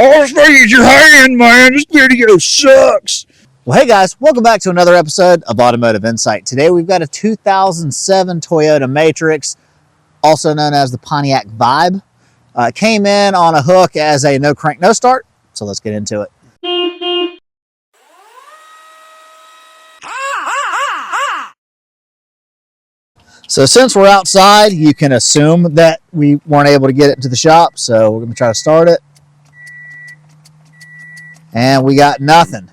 All this thing is your hand, man. This video sucks. Well, hey guys, welcome back to another episode of Automotive Insight. Today we've got a 2007 Toyota Matrix, also known as the Pontiac Vibe. Came in on a hook as a no crank, no start. So let's get into it. So since we're outside, you can assume that we weren't able to get it to the shop. So we're going to try to start it. And we got nothing.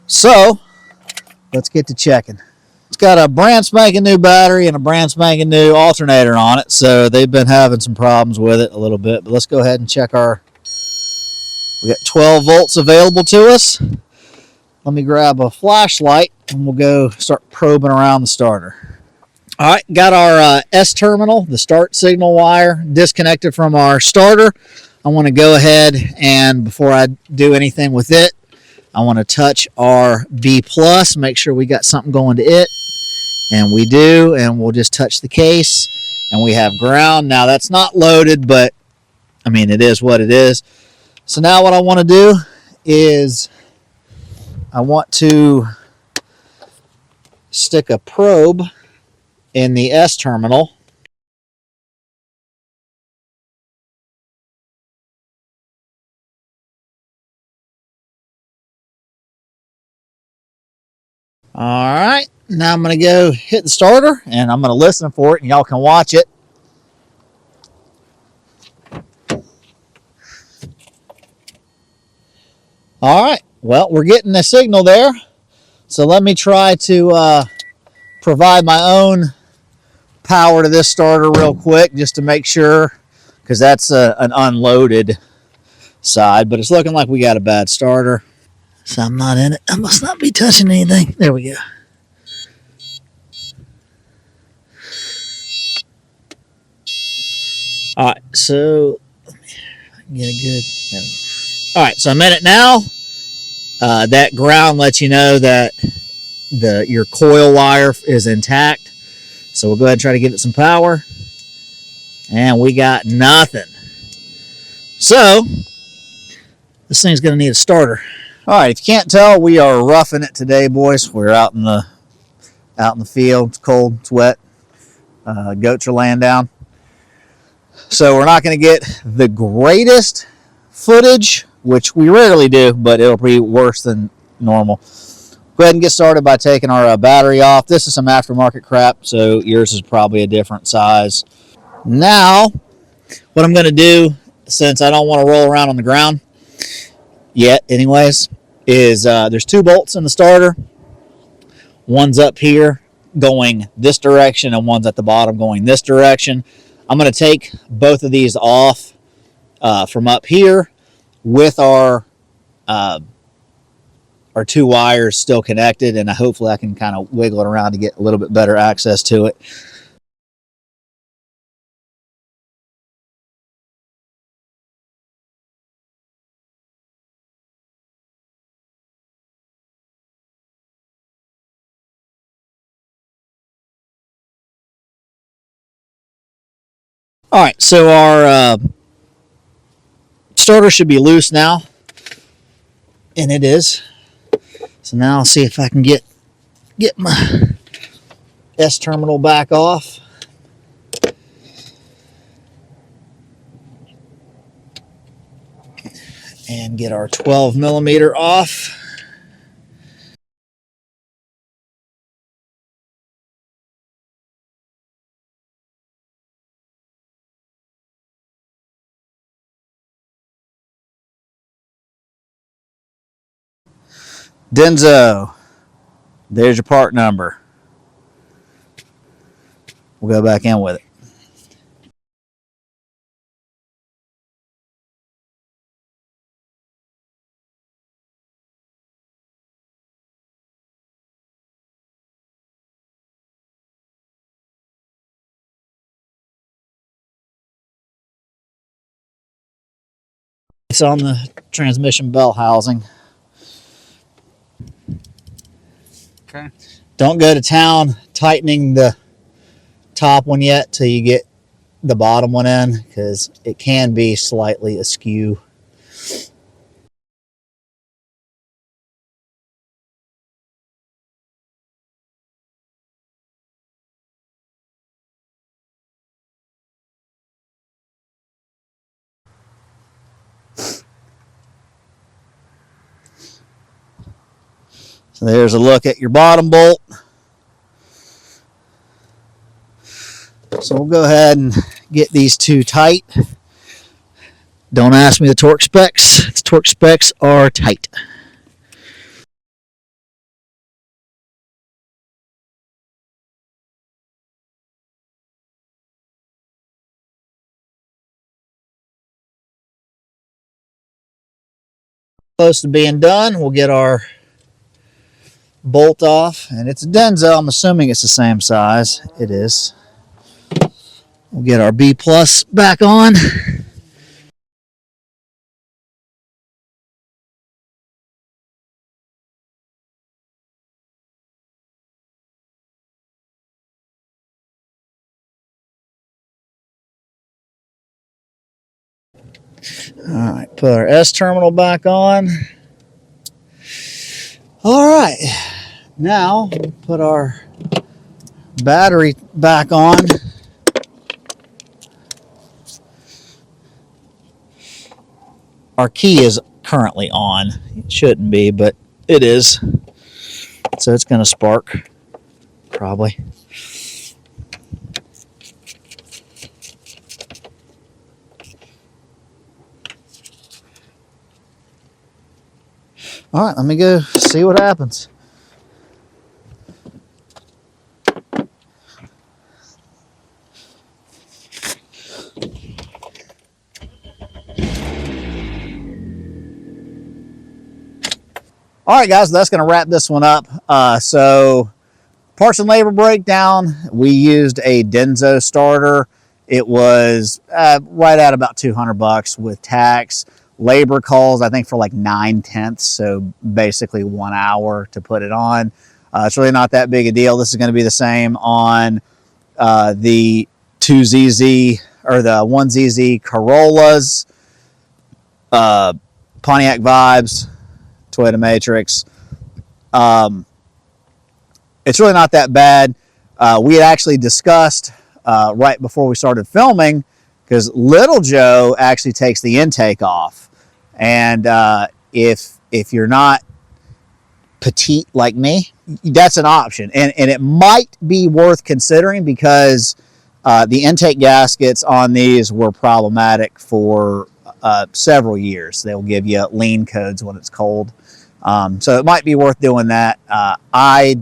So let's get to checking. It's got a brand spanking new battery and a brand spanking new alternator on it. So they've been having some problems with it a little bit. But let's go ahead and check our... We got 12 volts available to us. Let me grab a flashlight and we'll go start probing around the starter. All right, got our S terminal, the start signal wire, disconnected from our starter. I want to go ahead and before I do anything with it, I want to touch our B+, make sure we got something going to it. And we do, and we'll just touch the case, and we have ground. Now, that's not loaded, but, I mean, it is what it is. So now what I want to do is I want to stick a probe in the S terminal. All right, now I'm going to go hit the starter, and I'm going to listen for it, and y'all can watch it. All right, well, we're getting the signal there. So let me try to provide my own power to this starter real quick, just to make sure, because that's an unloaded side, but it's looking like we got a bad starter. So I'm not in it. I must not be touching anything. There we go. All right, so let me get a good. There we go. All right, so I'm in it now. That ground lets you know that your coil wire is intact. So we'll go ahead and try to give it some power. And we got nothing. So this thing's going to need a starter. All right, if you can't tell, we are roughing it today, boys. We're out in the field. It's cold, it's wet. Goats are laying down. So we're not going to get the greatest footage, which we rarely do, but it'll be worse than normal. Go ahead and get started by taking our battery off. This is some aftermarket crap, so yours is probably a different size. Now, what I'm going to do, since I don't want to roll around on the ground yet anyways, is there's two bolts in the starter. One's up here going this direction and one's at the bottom going this direction. I'm going to take both of these off from up here with our two wires still connected, and hopefully I can kind of wiggle it around to get a little bit better access to it. All right, so our starter should be loose now, and it is. So now I'll see if I can get my S terminal back off. And get our 12 millimeter off. Denzo, there's your part number. We'll go back in with it. It's on the transmission bell housing. Okay. Don't go to town tightening the top one yet till you get the bottom one in because it can be slightly askew. So there's a look at your bottom bolt. So we'll go ahead and get these two tight. Don't ask me the torque specs. The torque specs are tight. Close to being done. We'll get our bolt off, and it's a Denso. I'm assuming it's the same size. It is. We'll get our B plus back on. All right, put our S terminal back on. All right, now put our battery back on. Our key is currently on. It shouldn't be, but it is. So it's going to spark, probably. All right, let me go see what happens. All right, guys, that's going to wrap this one up. So parts and labor breakdown, we used a Denso starter. It was right at about $200 with tax. Labor calls, I think, for like 9/10, so basically 1 hour to put it on. It's really not that big a deal. This is going to be the same on the 2ZZ or the 1ZZ Corollas, Pontiac Vibes, Toyota Matrix. It's really not that bad. We had actually discussed right before we started filming, because Little Joe actually takes the intake off, and if you're not petite like me, that's an option, and it might be worth considering, because the intake gaskets on these were problematic for several years. They'll give you lean codes when it's cold, so it might be worth doing that. I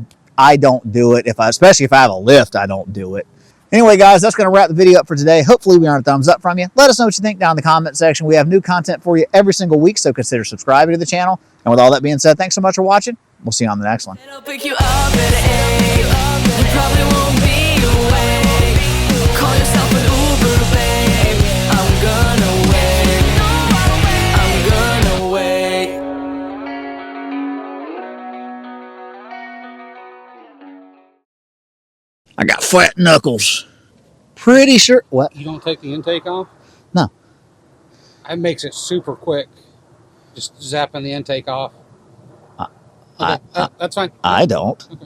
don't do it, especially if I have a lift. I don't do it. Anyway, guys, that's going to wrap the video up for today. Hopefully we earned a thumbs up from you. Let us know what you think down in the comment section. We have new content for you every single week, so consider subscribing to the channel. And with all that being said, thanks so much for watching. We'll see you on the next one. I'll pick you up at 8. You probably won't be awake. Call yourself an Uber, babe. I'm gonna wait. I'm gonna wait. I got flat knuckles. Pretty sure. What? You don't take the intake off? No. That makes it super quick. Just zapping the intake off. Okay, that's fine. I don't. Okay.